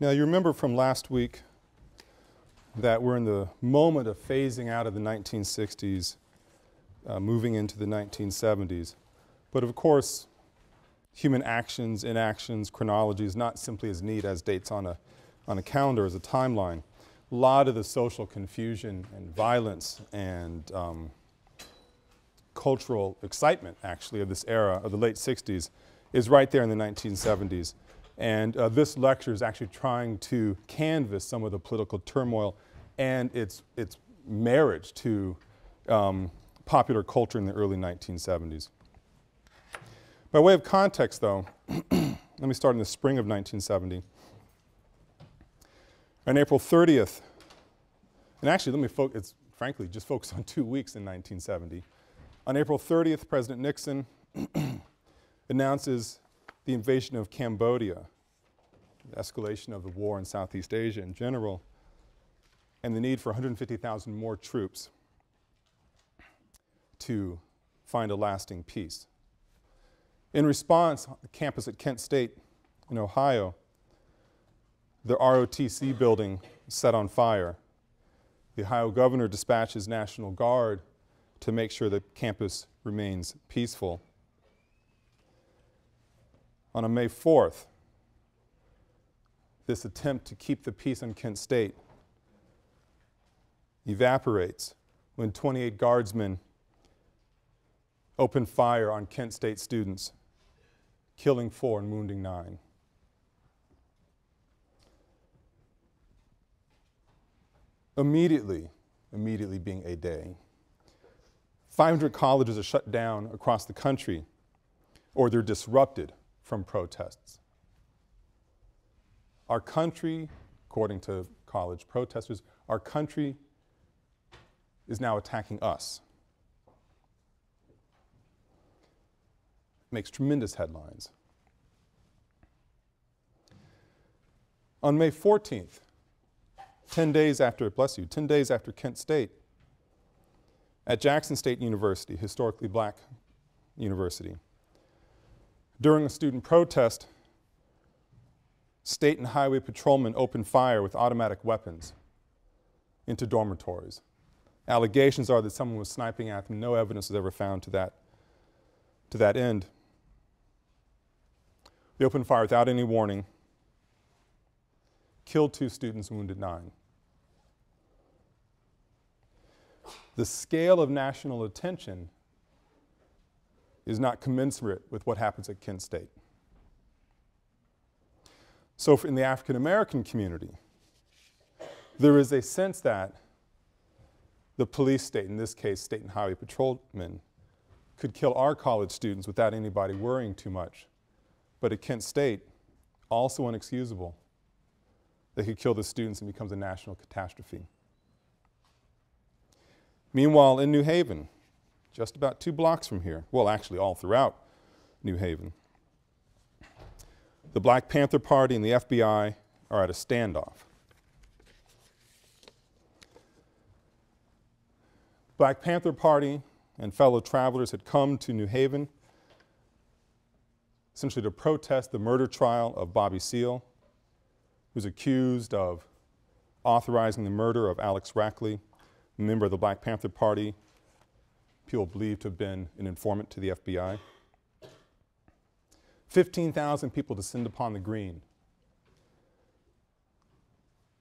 Now, you remember from last week that we're in the moment of phasing out of the 1960s, moving into the 1970s. But of course, human actions, inactions, chronology is not simply as neat as dates on a calendar, as a timeline. A lot of the social confusion and violence and cultural excitement, actually, of this era, of the late 60s, is right there in the 1970s. And this lecture is actually trying to canvass some of the political turmoil and its marriage to popular culture in the early 1970s. By way of context, though, let me start in the spring of 1970. On April 30th, and actually let me frankly just focus on 2 weeks in 1970. On April 30th, President Nixon announces the invasion of Cambodia, the escalation of the war in Southeast Asia in general, and the need for 150,000 more troops to find a lasting peace. In response, on the campus at Kent State in Ohio, the ROTC building was set on fire. The Ohio governor dispatched his National Guard to make sure the campus remains peaceful. On May 4th, this attempt to keep the peace on Kent State evaporates when 28 guardsmen opened fire on Kent State students, killing 4 and wounding 9. Immediately being a day, 500 colleges are shut down across the country, or they're disrupted from protests. Our country, according to college protesters, our country is now attacking us. Makes tremendous headlines. On May 14th, 10 days after Kent State, at Jackson State University, historically black university, during a student protest, state and highway patrolmen opened fire with automatic weapons into dormitories. Allegations are that someone was sniping at them. No evidence was ever found to that end. They opened fire without any warning, killed 2 students, wounded 9. The scale of national attention is not commensurate with what happens at Kent State. So in the African American community, there is a sense that the police state, in this case state and highway patrolmen, could kill our college students without anybody worrying too much. But at Kent State, also inexcusable, they could kill the students and it becomes a national catastrophe. Meanwhile, in New Haven, just about 2 blocks from here, well, actually all throughout New Haven, the Black Panther Party and the FBI are at a standoff. Black Panther Party and fellow travelers had come to New Haven essentially to protest the murder trial of Bobby Seale, who's accused of authorizing the murder of Alex Rackley, a member of the Black Panther Party, people believed to have been an informant to the FBI. 15,000 people descend upon the green.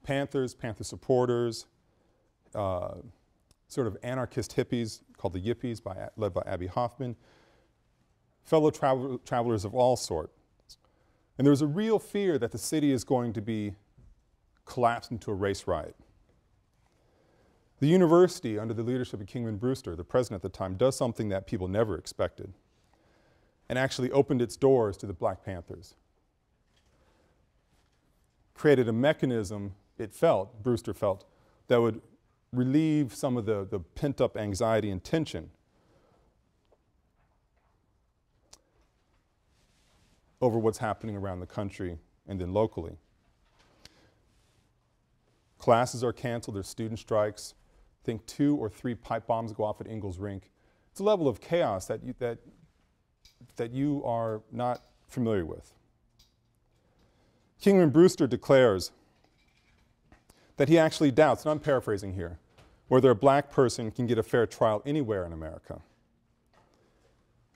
Panthers, Panther supporters, sort of anarchist hippies called the Yippies, led by Abby Hoffman, fellow travelers of all sorts. And there was a real fear that the city is going to be collapsed into a race riot. The university, under the leadership of Kingman Brewster, the president at the time, does something that people never expected and actually opened its doors to the Black Panthers. Created a mechanism, Brewster felt, that would relieve some of the pent-up anxiety and tension over what's happening around the country and then locally. Classes are canceled, there's student strikes. I think 2 or 3 pipe bombs go off at Ingalls Rink. It's a level of chaos that you are not familiar with. Kingman Brewster declares that he actually doubts, and I'm paraphrasing here, whether a black person can get a fair trial anywhere in America.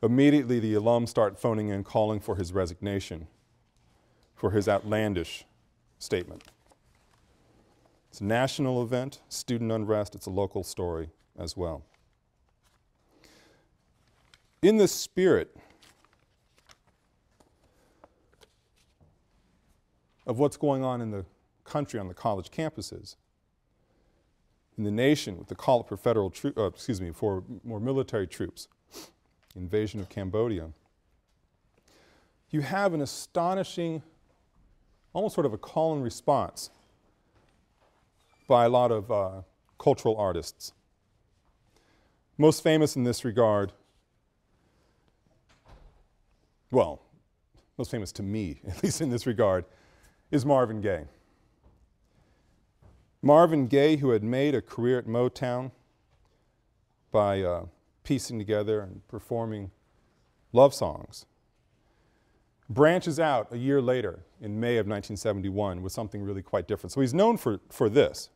Immediately, the alums start phoning in, calling for his resignation, for his outlandish statement. It's a national event, student unrest, it's a local story as well. In this spirit of what's going on in the country on the college campuses, in the nation with the call for federal for more military troops, invasion of Cambodia, you have an astonishing, almost sort of a call and response by a lot of cultural artists. Most famous in this regard, well, most famous to me, at least in this regard, is Marvin Gaye. Marvin Gaye, who had made a career at Motown by piecing together and performing love songs, branches out a year later in May of 1971 with something really quite different. So he's known for this.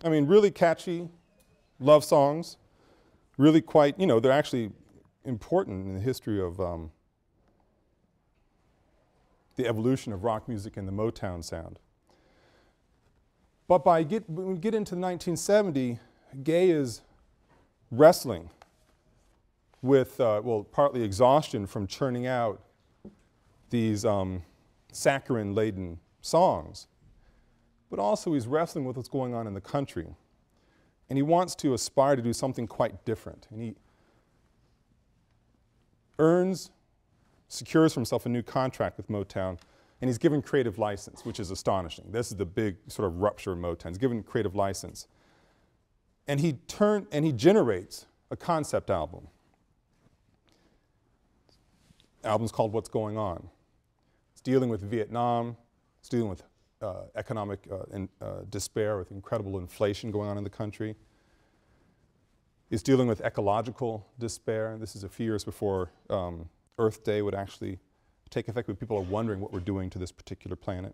I mean, really catchy love songs, really quite, you know, they're actually important in the history of the evolution of rock music and the Motown sound. But when we get into 1970, Gaye is wrestling with, well, partly exhaustion from churning out these saccharine-laden songs. But also he's wrestling with what's going on in the country. And he wants to aspire to do something quite different. And he secures for himself a new contract with Motown, and he's given creative license, which is astonishing. This is the big sort of rupture of Motown. He's given creative license. And he generates a concept album. The album's called What's Going On. It's dealing with Vietnam, it's dealing with economic despair, with incredible inflation going on in the country. It's dealing with ecological despair. This is a few years before Earth Day would actually take effect, but people are wondering what we're doing to this particular planet.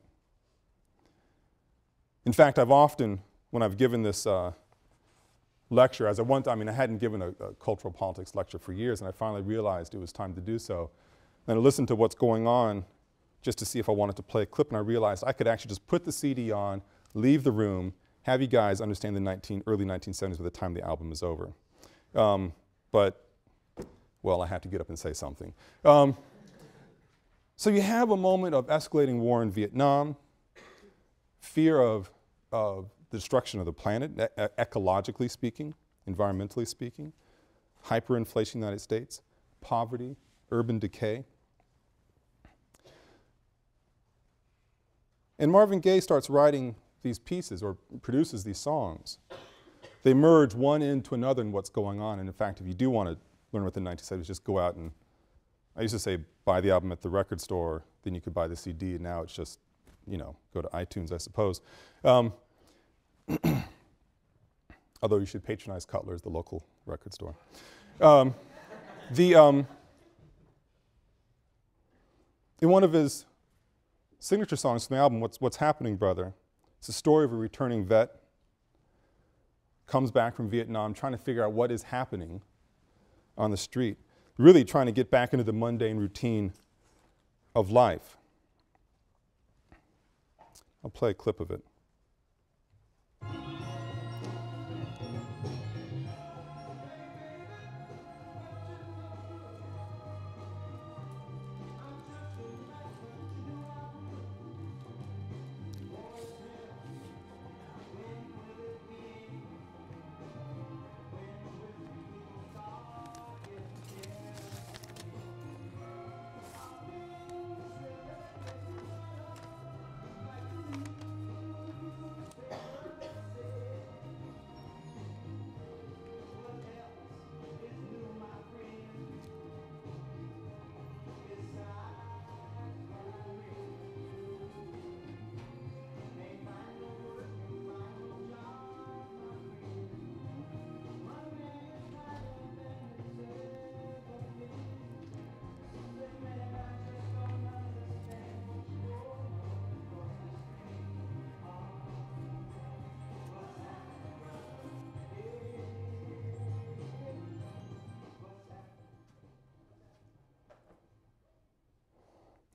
In fact, I've often, when I've given this lecture, I hadn't given a cultural politics lecture for years, and I finally realized it was time to do so. And I listened to What's Going On just to see if I wanted to play a clip, and I realized I could actually just put the CD on, leave the room, have you guys understand the early 1970s by the time the album is over. But, well, I have to get up and say something. So you have a moment of escalating war in Vietnam, fear of the destruction of the planet, ecologically speaking, environmentally speaking, hyperinflation in the United States, poverty, urban decay. And Marvin Gaye starts writing these pieces or produces these songs. They merge one into another in what's going on. And in fact, if you do want to learn what the 1970s, just go out and, I used to say buy the album at the record store, then you could buy the CD, and now it's just, you know, go to iTunes, I suppose. Although you should patronize Cutler's, the local record store. In one of his signature songs from the album, What's Happening, Brother? It's a story of a returning vet, comes back from Vietnam trying to figure out what is happening on the street, really trying to get back into the mundane routine of life. I'll play a clip of it.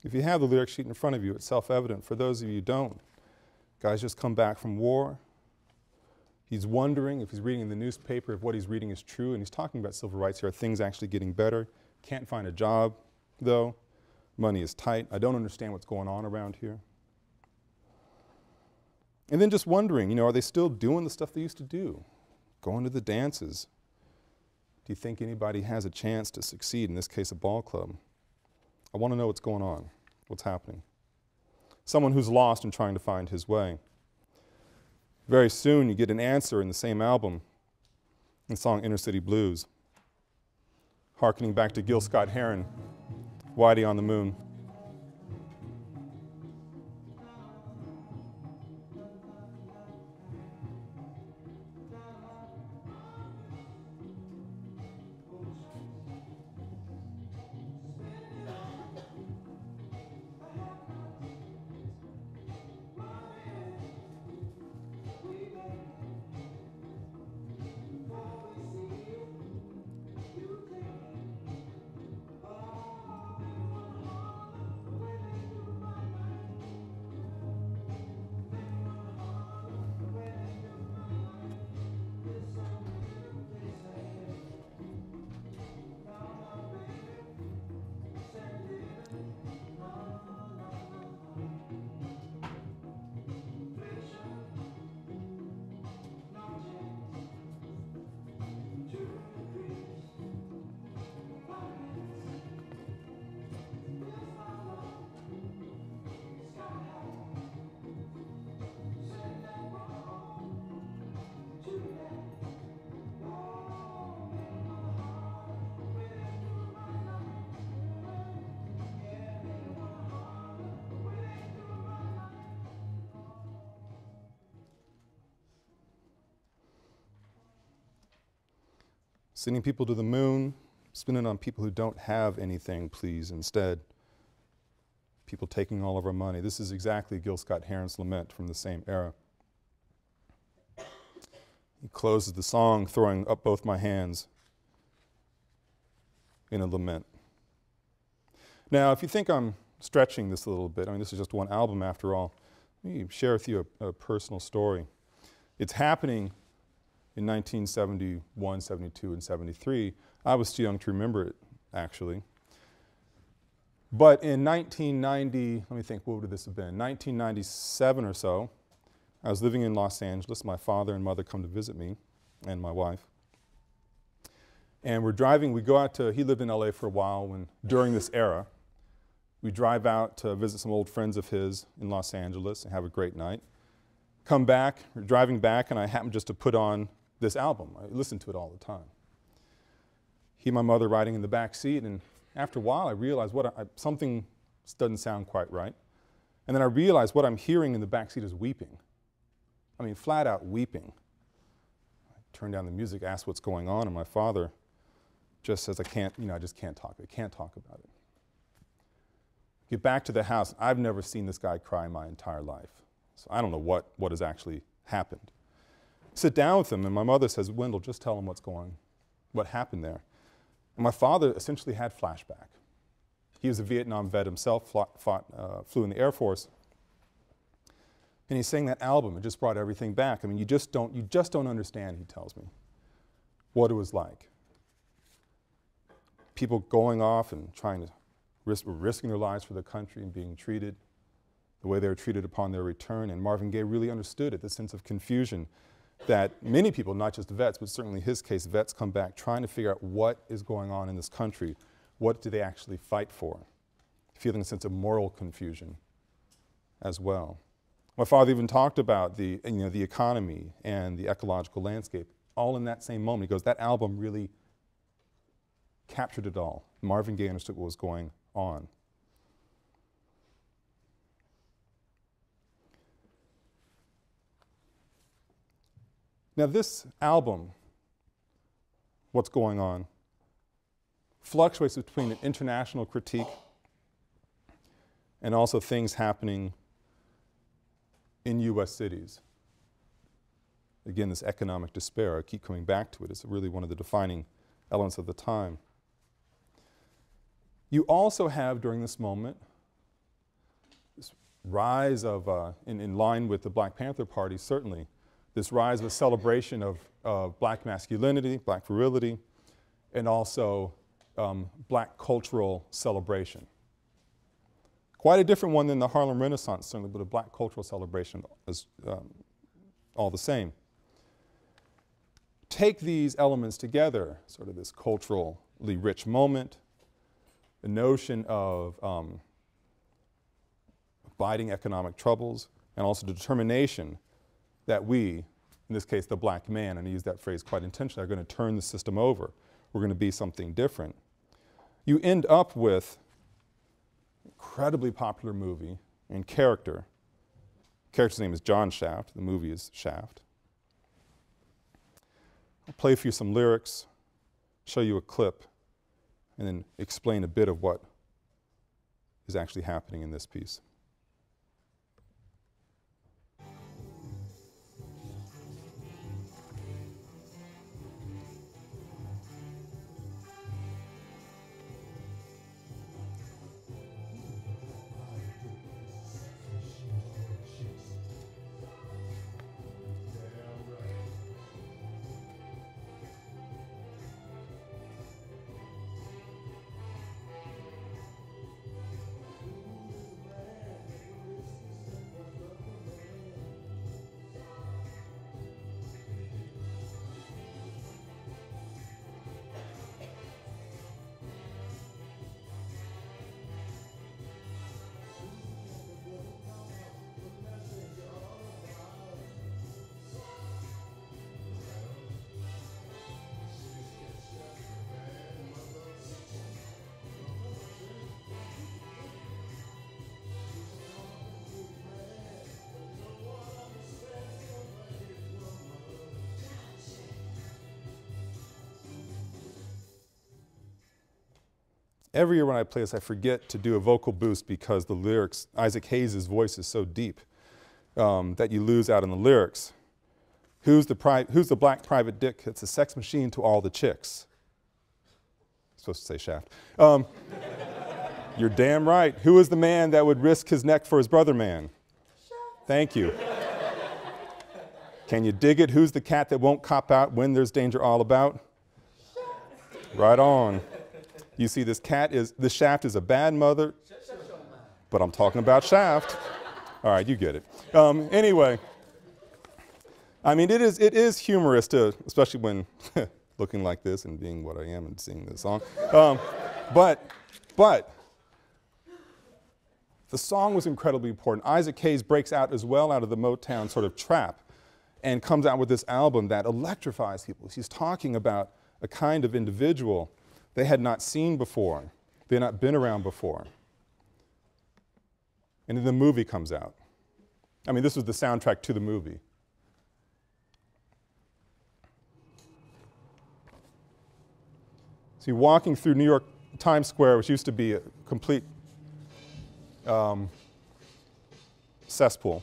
If you have the lyric sheet in front of you, it's self-evident. For those of you who don't, guy's just come back from war. He's wondering if he's reading the newspaper if what he's reading is true, and he's talking about civil rights here. Are things actually getting better? Can't find a job, though. Money is tight. I don't understand what's going on around here. And then just wondering, you know, are they still doing the stuff they used to do? Going to the dances? Do you think anybody has a chance to succeed, in this case a ball club? I want to know what's going on, what's happening. Someone who's lost and trying to find his way. Very soon you get an answer in the same album, in the song Inner City Blues, hearkening back to Gil Scott-Heron, Whitey on the Moon. Sending people to the moon, spending on people who don't have anything, please, instead. People taking all of our money. This is exactly Gil Scott-Heron's lament from the same era. He closes the song throwing up both my hands in a lament. Now, if you think I'm stretching this a little bit, I mean, this is just one album after all, let me share with you a personal story. It's happening in 1971, 72, and 73. I was too young to remember it, actually. But in 1990, let me think, what would this have been? 1997 or so, I was living in Los Angeles. My father and mother come to visit me and my wife. And we're driving, we go out to, he lived in LA for a while during this era. We drive out to visit some old friends of his in Los Angeles and have a great night. Come back, we're driving back, and I happen just to put on this album. I listened to it all the time. He and my mother riding in the back seat, and after a while I realized something doesn't sound quite right. And then I realized what I'm hearing in the back seat is weeping. I mean, flat out weeping. I turn down the music, ask what's going on, and my father just says, I just can't talk about it. Get back to the house. I've never seen this guy cry my entire life. So I don't know what has actually happened. Sit down with him, and my mother says, Wendell, just tell him what happened there. And my father essentially had flashback. He was a Vietnam vet himself, flew in the Air Force. And he's saying that album, it just brought everything back. I mean, you just don't understand, he tells me, what it was like. People going off and risking their lives for the country and being treated the way they were treated upon their return. And Marvin Gaye really understood it, the sense of confusion that many people, not just vets, but certainly in his case, vets come back trying to figure out what is going on in this country. What do they actually fight for? Feeling a sense of moral confusion as well. My father even talked about the economy and the ecological landscape, all in that same moment. He goes, that album really captured it all. Marvin Gaye understood what was going on. Now this album, What's Going On, fluctuates between an international critique and also things happening in US cities. Again, this economic despair, I keep coming back to it, it's really one of the defining elements of the time. You also have, during this moment, rise of, in line with the Black Panther Party, certainly, this rise of a celebration of black masculinity, black virility, and also black cultural celebration. Quite a different one than the Harlem Renaissance, certainly, but a black cultural celebration is all the same. Take these elements together, sort of this culturally rich moment, the notion of abiding economic troubles, and also the determination that we, in this case the black man, and I use that phrase quite intentionally, are going to turn the system over. We're going to be something different. You end up with an incredibly popular movie and character. The character's name is John Shaft. The movie is Shaft. I'll play for you some lyrics, show you a clip, and then explain a bit of what is actually happening in this piece. Every year when I play this, I forget to do a vocal boost because the lyrics, Isaac Hayes' voice is so deep that you lose out on the lyrics. Who's the black private dick that's a sex machine to all the chicks? I'm supposed to say Shaft. You're damn right. Who is the man that would risk his neck for his brother man? Shaft. Thank you. Can you dig it? Who's the cat that won't cop out when there's danger all about? Shaft. Right on. You see, this Shaft is a bad mother, but I'm talking about Shaft. All right, you get it. Anyway, I mean, it is humorous to, especially when looking like this and being what I am and singing this song. But the song was incredibly important. Isaac Hayes breaks out as well out of the Motown sort of trap and comes out with this album that electrifies people. He's talking about a kind of individual they had not seen before, they had not been around before. And then the movie comes out. I mean, this was the soundtrack to the movie. So you're walking through New York Times Square, which used to be a complete cesspool.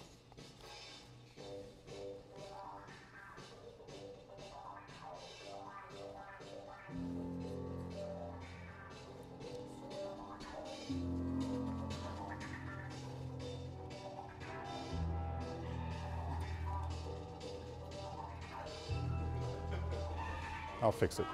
I'll fix it.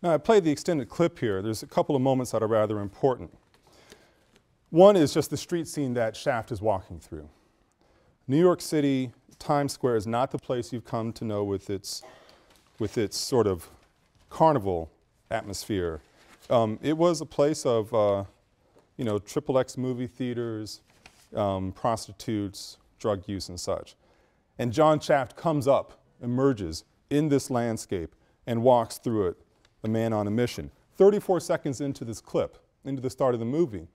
Now, I played the extended clip here. There's a couple of moments that are rather important. One is just the street scene that Shaft is walking through. New York City, Times Square is not the place you've come to know with its sort of carnival atmosphere. It was a place of, XXX movie theaters, prostitutes, drug use and such. And John Shaft comes up, emerges in this landscape and walks through it, a man on a mission. 34 seconds into this clip, into the start of the movie.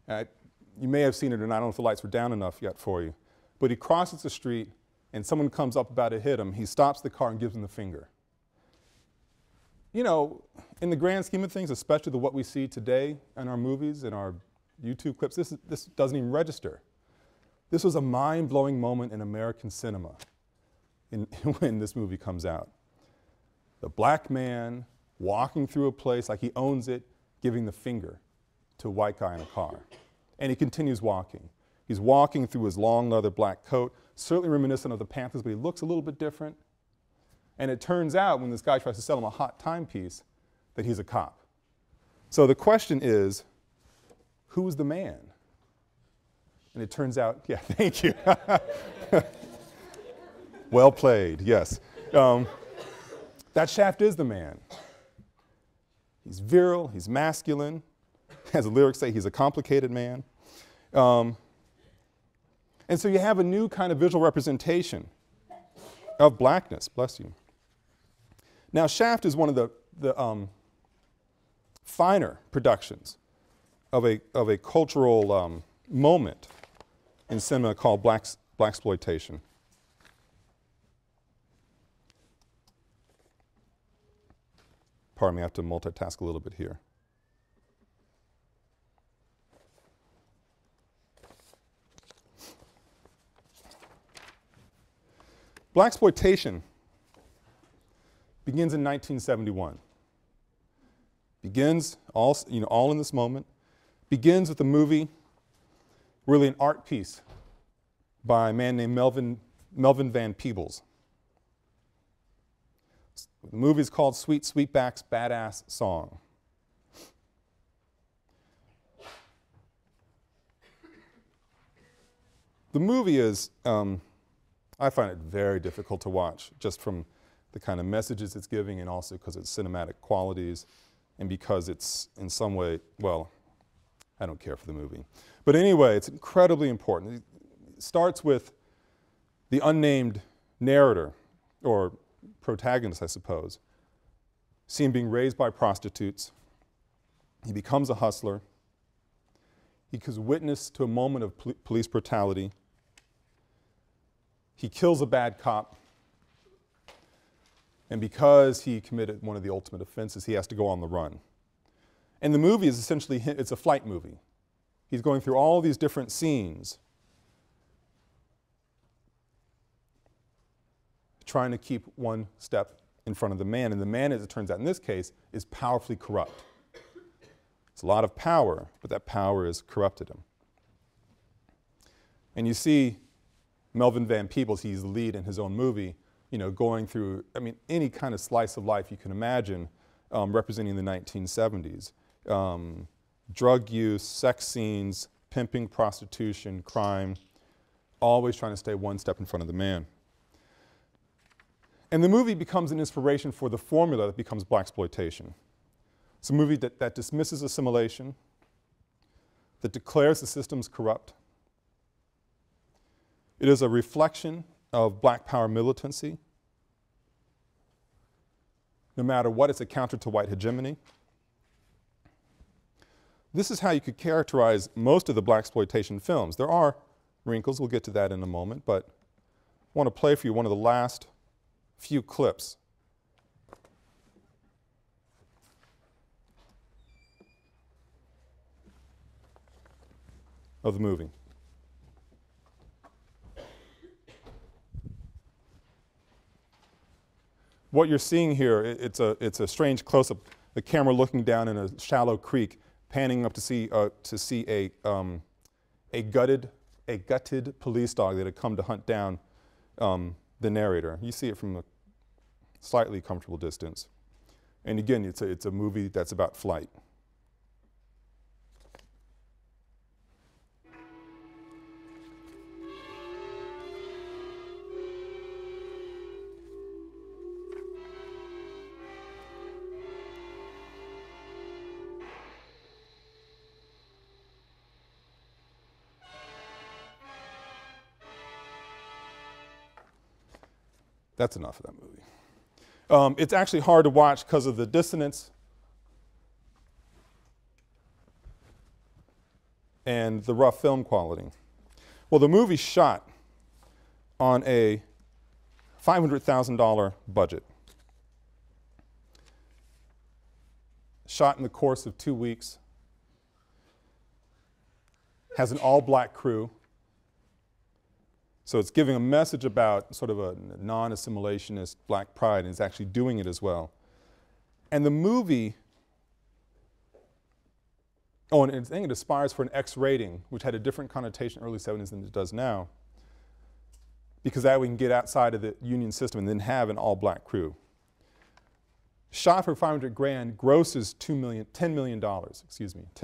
You may have seen it, and I don't know if the lights were down enough yet for you, but he crosses the street and someone comes up about to hit him. He stops the car and gives him the finger. You know, in the grand scheme of things, especially what we see today in our movies, in our YouTube clips, this doesn't even register. This was a mind-blowing moment in American cinema when this movie comes out. The black man walking through a place like he owns it, giving the finger to a white guy in a car. And he continues walking. He's walking through his long leather black coat, certainly reminiscent of the Panthers, but he looks a little bit different. And it turns out, when this guy tries to sell him a hot timepiece, that he's a cop. So the question is, who's the man? And it turns out, yeah, thank you. Well played, yes. That Shaft is the man. He's virile, he's masculine. As the lyrics say, he's a complicated man. And so you have a new kind of visual representation of blackness, bless you. Now, Shaft is one of the finer productions of a cultural moment in cinema called Blaxploitation. Pardon me, I have to multitask a little bit here. Blaxploitation begins in 1971. Begins all in this moment. Begins with a movie, really an art piece by a man named Melvin Van Peebles. The movie is called Sweet Sweetback's Badass Song. The movie is, I find it very difficult to watch, just from the kind of messages it's giving and also because its cinematic qualities and because it's in some way, well, I don't care for the movie. But anyway, it's incredibly important. It starts with the unnamed narrator, or protagonist, I suppose, seen being raised by prostitutes. He becomes a hustler. He gives witness to a moment of police brutality. He kills a bad cop. And because he committed one of the ultimate offenses, he has to go on the run. And the movie is essentially, it's a flight movie. He's going through all these different scenes, trying to keep one step in front of the man. And the man, as it turns out in this case, is powerfully corrupt. It's a lot of power, but that power has corrupted him. And you see Melvin Van Peebles, he's the lead in his own movie, going through, any kind of slice of life you can imagine, representing the 1970s. Drug use, sex scenes, pimping, prostitution, crime, always trying to stay one step in front of the man. And the movie becomes an inspiration for the formula that becomes Blaxploitation. It's a movie that dismisses assimilation, that declares the system's corrupt. It is a reflection of black power militancy. No matter what, it's a counter to white hegemony. This is how you could characterize most of the Blaxploitation films. There are wrinkles, we'll get to that in a moment, but I want to play for you one of the last few clips of the movie. What you're seeing here, it's a strange close-up, the camera looking down in a shallow creek, panning up to see a gutted police dog that had come to hunt down the narrator. You see it from a slightly comfortable distance. And again, it's a movie that's about flight. That's enough of that movie. It's actually hard to watch because of the dissonance and the rough film quality. Well, the movie's shot on a $500,000 budget. Shot in the course of 2 weeks. Has an all-black crew. So it's giving a message about sort of a non-assimilationist black pride, and it's actually doing it as well. And the movie, oh, and I think it aspires for an X rating, which had a different connotation in the early 70s than it does now, because that way we can get outside of the union system and then have an all-black crew. Shot for $500,000, grosses $10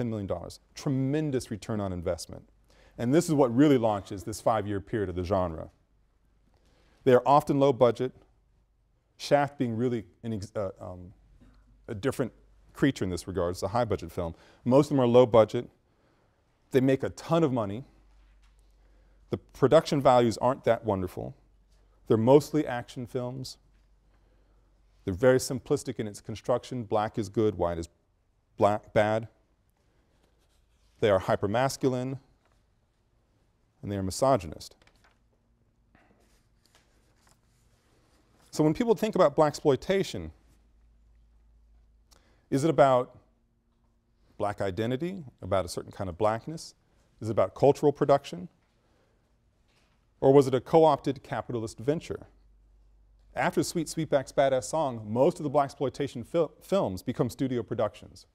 million. Tremendous return on investment. And this is what really launches this 5-year period of the genre. They are often low budget, Shaft being really a different creature in this regard. It's a high budget film. Most of them are low budget. They make a ton of money. The production values aren't that wonderful. They're mostly action films. They're very simplistic in its construction. Black is good, white is bad. They are hypermasculine, and they are misogynist. So when people think about blaxploitation, is it about black identity, about a certain kind of blackness? Is it about cultural production? Or was it a co-opted capitalist venture? After Sweet Sweetback's Badass Song, most of the blaxploitation films become studio productions.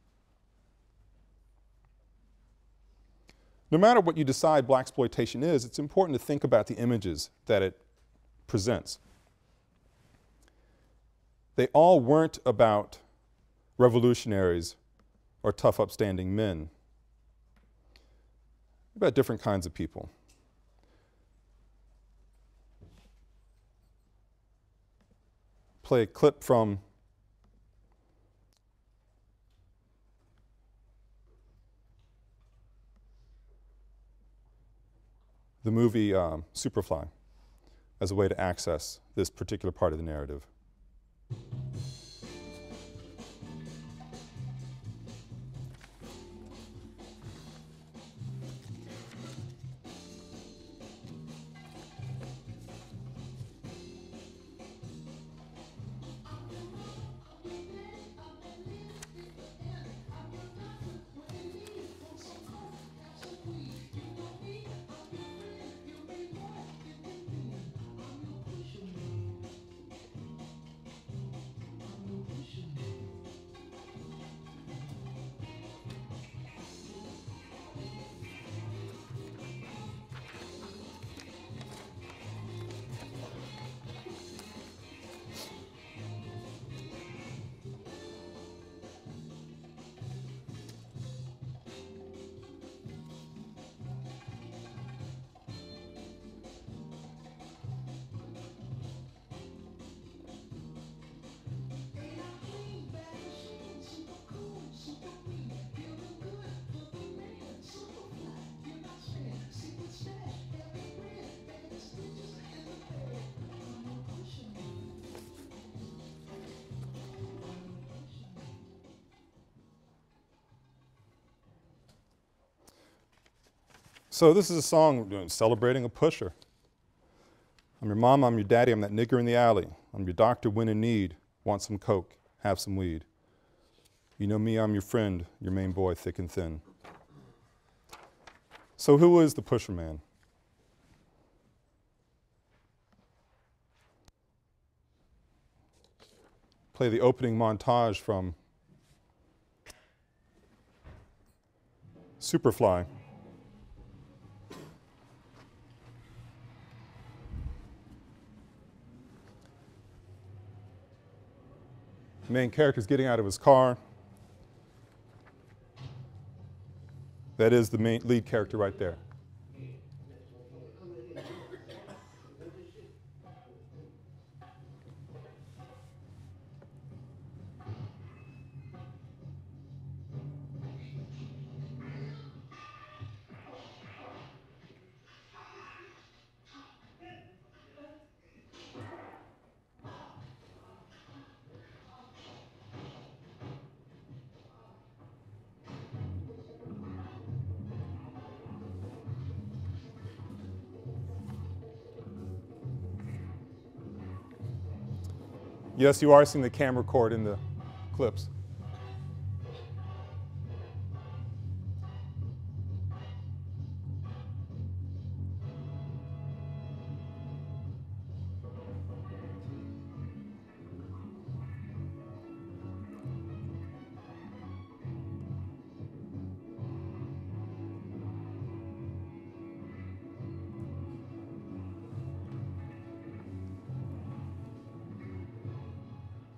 No matter what you decide blaxploitation is, it's important to think about the images that it presents. They all weren't about revolutionaries or tough, upstanding men. About different kinds of people. Play a clip from the movie Superfly as a way to access this particular part of the narrative. So this is a song celebrating a pusher. I'm your mama, I'm your daddy, I'm that nigger in the alley. I'm your doctor when in need. Want some coke, have some weed. You know me, I'm your friend, your main boy, thick and thin. So who is the pusher man? Play the opening montage from Superfly. The main character's getting out of his car. That is the main lead character right there. Yes, you are seeing the camera cord in the clips.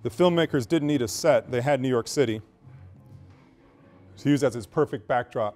The filmmakers didn't need a set. They had New York City to use as its perfect backdrop.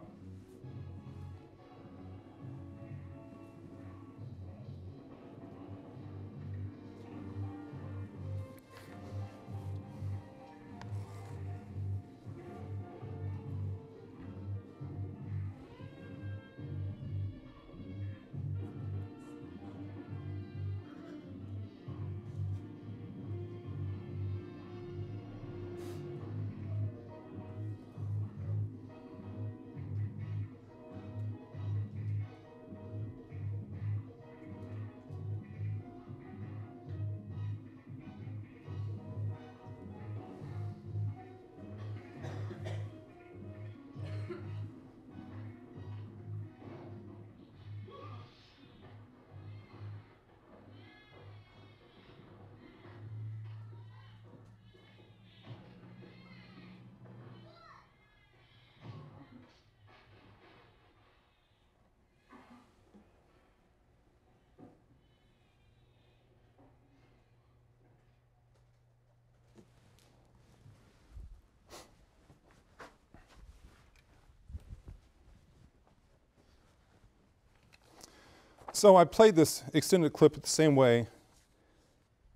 So I played this extended clip the same way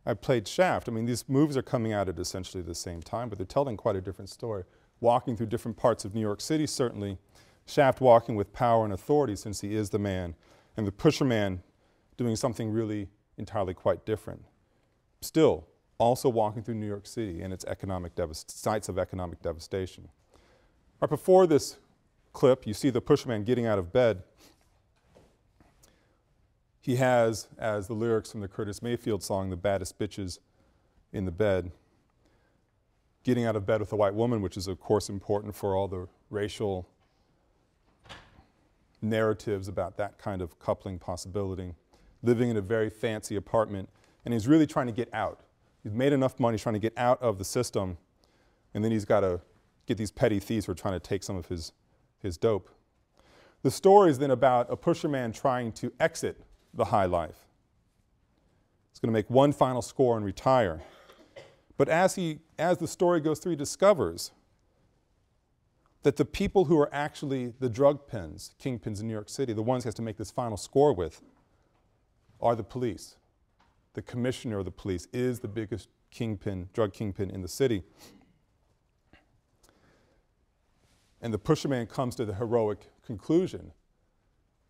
I played Shaft. I mean, these movies are coming out at essentially the same time, but they're telling quite a different story. Walking through different parts of New York City, certainly. Shaft walking with power and authority since he is the man, and the pusher man doing something really entirely quite different. Still, also walking through New York City and its sites of economic devastation. Right before this clip, you see the pusher man getting out of bed. He has, as the lyrics from the Curtis Mayfield song, the baddest bitches in the bed, getting out of bed with a white woman, which is of course important for all the racial narratives about that kind of coupling possibility, living in a very fancy apartment, and he's really trying to get out. He's made enough money, he's trying to get out of the system, and then he's got to get these petty thieves who are trying to take some of his dope. The story is then about a pusher man trying to exit the high life. He's going to make one final score and retire. But as the story goes through, he discovers that the people who are actually the drug kingpins in New York City, the ones he has to make this final score with, are the police. The commissioner of the police is the biggest drug kingpin in the city. And the pusher man comes to the heroic conclusion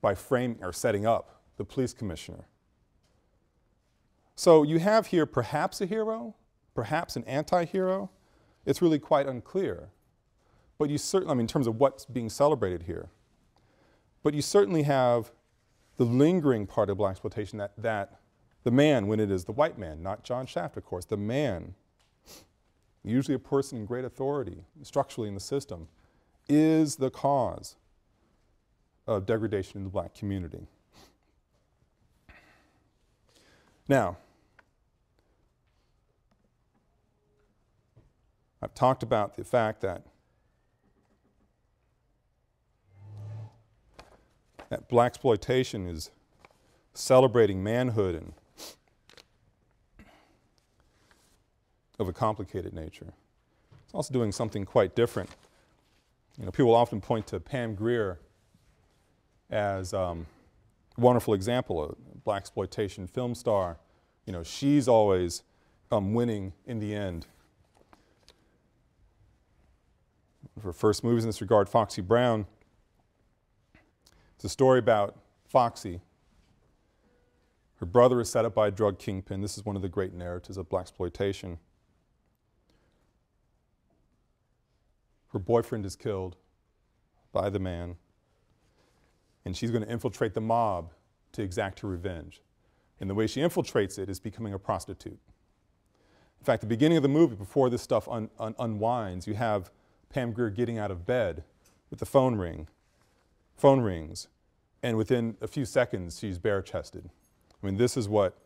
by framing or setting up the police commissioner. So you have here perhaps a hero, perhaps an anti-hero. It's really quite unclear. But you certainly, I mean, in terms of what's being celebrated here. But you certainly have the lingering part of Blaxploitation that the man, when it is the white man, not John Shaft, of course, the man, usually a person in great authority, structurally in the system, is the cause of degradation in the black community. Now, I've talked about the fact that that blaxploitation is celebrating manhood and of a complicated nature. It's also doing something quite different. You know, people often point to Pam Grier as a wonderful example, a blaxploitation film star. You know, she's always winning in the end. Her first movies in this regard, Foxy Brown. It's a story about Foxy. Her brother is set up by a drug kingpin. This is one of the great narratives of blaxploitation. Her boyfriend is killed by the man, and she's going to infiltrate the mob to exact her revenge. And the way she infiltrates it is becoming a prostitute. In fact, the beginning of the movie, before this stuff unwinds, you have Pam Grier getting out of bed with the phone rings, and within a few seconds, she's bare-chested. I mean, this is what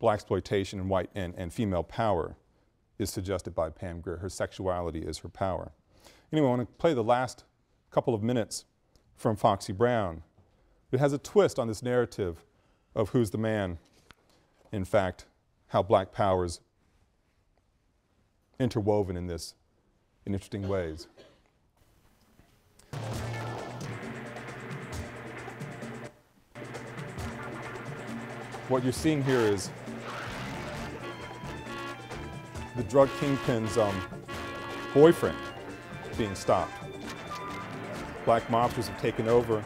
blaxploitation and white and female power is suggested by Pam Grier. Her sexuality is her power. Anyway, I want to play the last couple of minutes from Foxy Brown. It has a twist on this narrative of who's the man, in fact, how black power is interwoven in this in interesting ways. What you're seeing here is the drug kingpin's boyfriend being stopped. Black mobsters have taken over,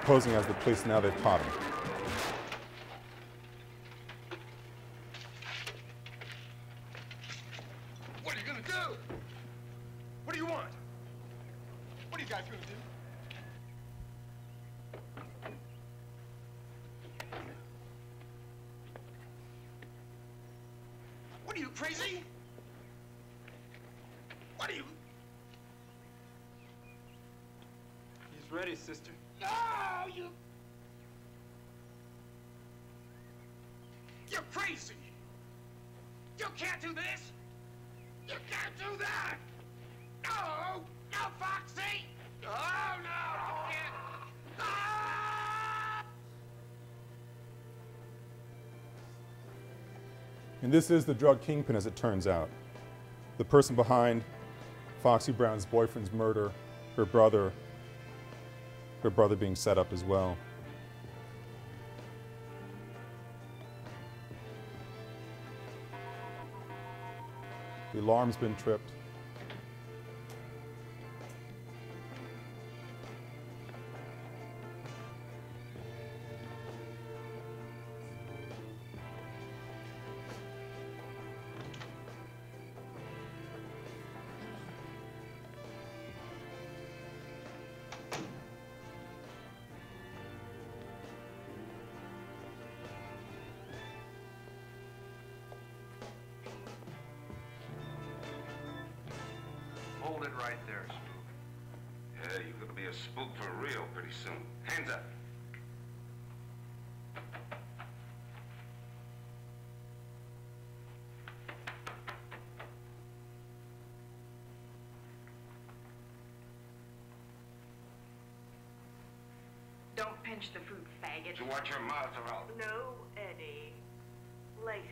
posing as the police, and now they've caught him. What are you gonna do? What do you want? What are you guys gonna do? What are you, crazy? What are you? He's ready, sister. No, you... You're crazy. You can't do this. You can't do that. No, no, Foxy. Oh, no, you can't. Ah! And this is the drug kingpin, as it turns out. The person behind Foxy Brown's boyfriend's murder, her brother being set up as well. The alarm's been tripped. Hold it right there, Spook. Yeah, you're gonna be a spook for real pretty soon. Hands up. Don't pinch the food, faggot. You watch your mouth or I'll... No, Eddie. Later.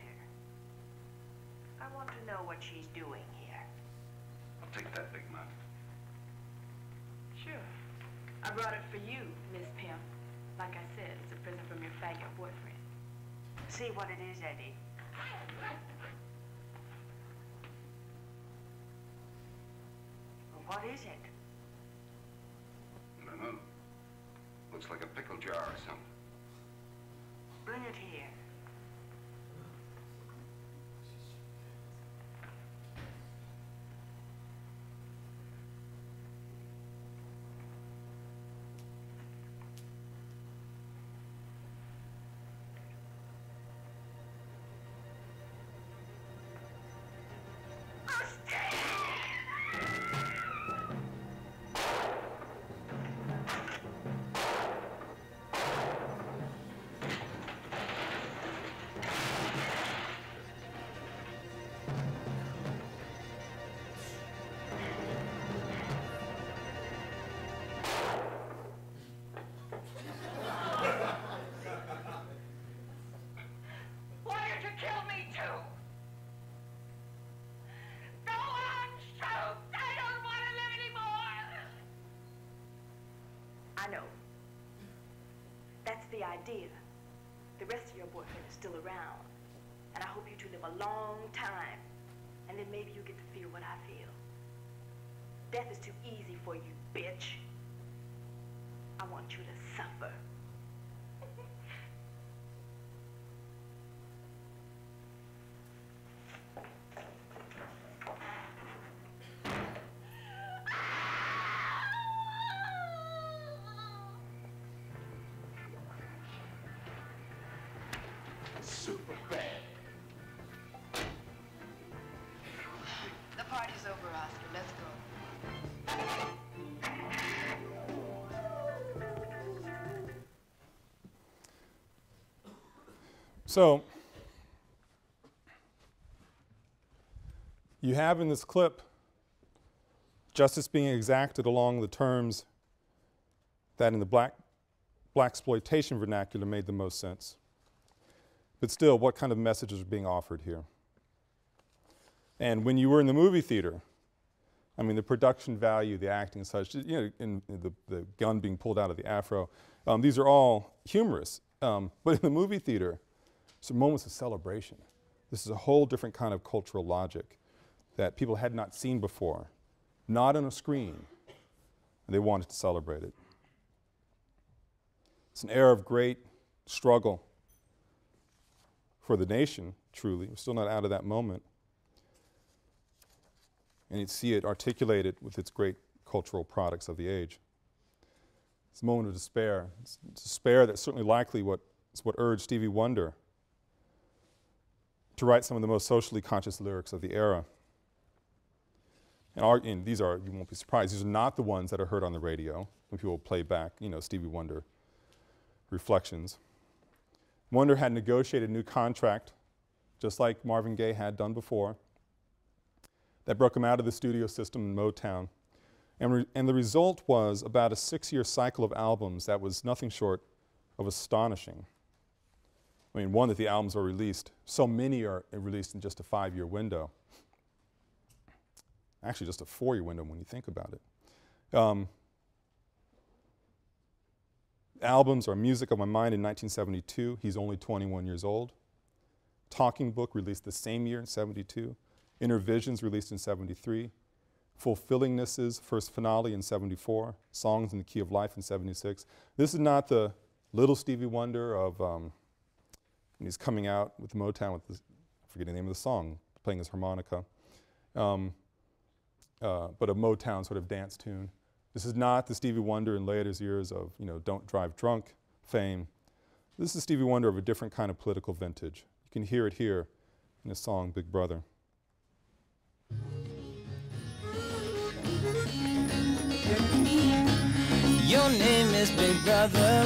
I want to know what she's doing here. I'll take that big mouth. Sure. I brought it for you, Miss Pimp. Like I said, it's a present from your faggot boyfriend. See what it is, Eddie. What is it? I don't know. Looks like a pickle jar or something. Bring it here. I know. That's the idea. The rest of your boyfriend is still around. And I hope you two live a long time. And then maybe you get to feel what I feel. Death is too easy for you, bitch. I want you to suffer. Super bad. The party's over, Oscar. Let's go. So, you have in this clip justice being exacted along the terms that in the Blaxploitation vernacular made the most sense. But still, what kind of messages are being offered here? And when you were in the movie theater, I mean, the production value, the acting and such, you know, in the gun being pulled out of the afro, these are all humorous. But in the movie theater, some moments of celebration. This is a whole different kind of cultural logic that people had not seen before, not on a screen, and they wanted to celebrate it. It's an era of great struggle for the nation, truly. We're still not out of that moment. And you'd see it articulated with its great cultural products of the age. It's a moment of despair. It's despair that's certainly likely what urged Stevie Wonder to write some of the most socially conscious lyrics of the era. And these are, you won't be surprised, these are not the ones that are heard on the radio when people play back, you know, Stevie Wonder reflections. Wonder had negotiated a new contract, just like Marvin Gaye had done before, that broke him out of the studio system in Motown. And the result was about a 6-year cycle of albums that was nothing short of astonishing. I mean, one, that the albums are released. So many are released in just a 5-year window. Actually, just a 4-year window when you think about it. Albums are Music of My Mind in 1972. He's only 21 years old. Talking Book released the same year in 72. Inner Visions released in 73. Fulfillingness's first finale in 74. Songs in the Key of Life in 76. This is not the little Stevie Wonder of, when he's coming out with Motown with this, I forget the name of the song, playing his harmonica, but a Motown sort of dance tune. This is not the Stevie Wonder in later years of, you know, Don't Drive Drunk fame. This is Stevie Wonder of a different kind of political vintage. You can hear it here in his song, Big Brother. Your name is Big Brother.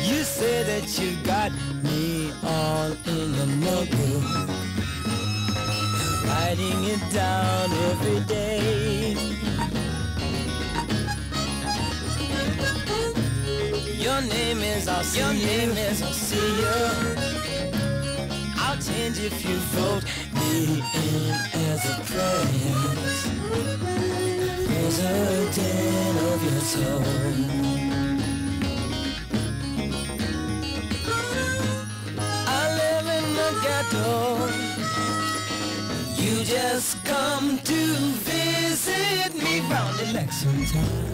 You say that you got me all in your notebook, writing it down every day. Your name is Oscar. Your name is Oscar. I'll change if you vote me in as a president of your soul. I live in the ghetto. You just come to visit me round election time.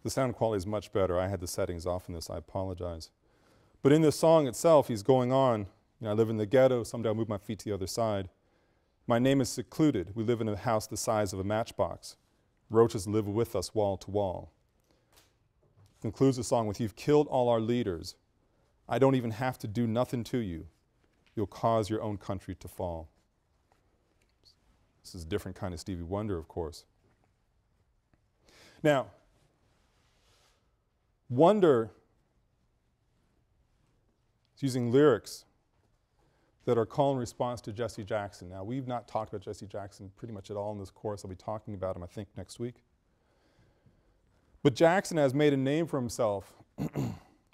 The sound quality is much better. I had the settings off in this, I apologize. But in this song itself, he's going on, you know, I live in the ghetto, someday I'll move my feet to the other side. My name is secluded. We live in a house the size of a matchbox. Roaches live with us wall to wall. concludes the song with, "You've killed all our leaders. I don't even have to do nothing to you. You'll cause your own country to fall." This is a different kind of Stevie Wonder, of course. Now, Wonder is using lyrics that are call and response to Jesse Jackson. Now, we've not talked about Jesse Jackson pretty much at all in this course. I'll be talking about him, I think, next week. But Jackson has made a name for himself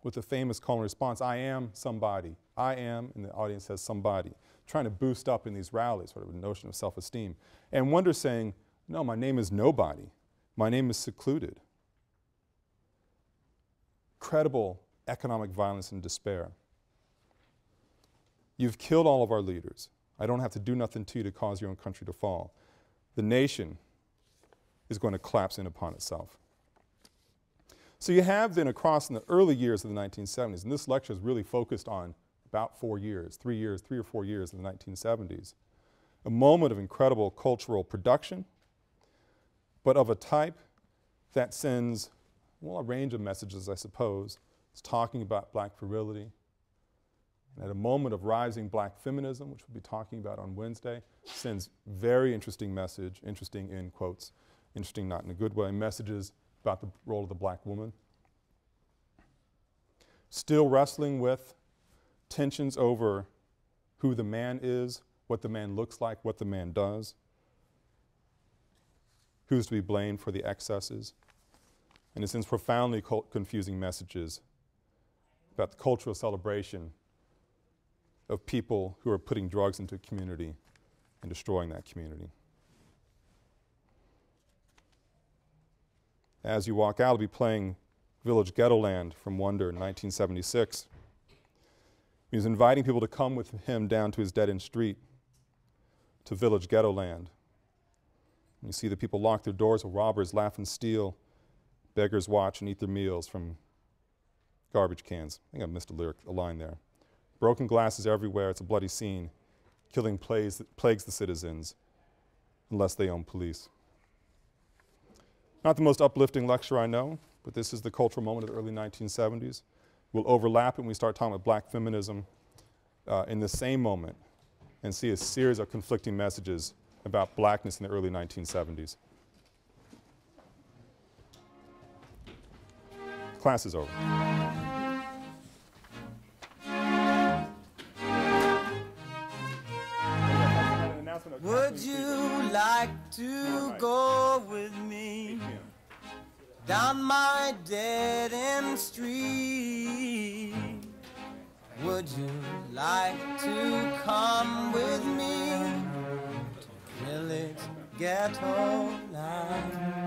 with the famous call and response, "I am somebody." I am, and the audience says somebody, trying to boost up in these rallies, sort of a notion of self-esteem. And Wonder's saying, no, my name is nobody. My name is secluded. Credible economic violence and despair. You've killed all of our leaders. I don't have to do nothing to you to cause your own country to fall. The nation is going to collapse in upon itself. So you have then across in the early years of the 1970s, and this lecture is really focused on about 4 years, 3 or 4 years in the 1970s, a moment of incredible cultural production, but of a type that sends, well, a range of messages, I suppose. It's talking about black virility, and at a moment of rising black feminism, which we'll be talking about on Wednesday, sends very interesting message, interesting in quotes, interesting not in a good way, messages about the role of the black woman. Still wrestling with tensions over who the man is, what the man looks like, what the man does, who's to be blamed for the excesses, and it sends profoundly confusing messages about the cultural celebration of people who are putting drugs into a community and destroying that community. As you walk out, I'll be playing Village Ghetto Land from Wonder in 1976. He was inviting people to come with him down to his dead-end street, to Village Ghetto Land. And you see the people lock their doors while robbers laugh and steal, beggars watch and eat their meals from garbage cans. I think I missed a line there. Broken glasses everywhere, it's a bloody scene. Killing plagues the citizens unless they own police. Not the most uplifting lecture I know, but this is the cultural moment of the early 1970s. We'll overlap when we start talking about black feminism in the same moment and see a series of conflicting messages about blackness in the early 1970s. Class is over. Would you like to go with me down my dead-end street? Would you like to come with me to Village Ghetto Land?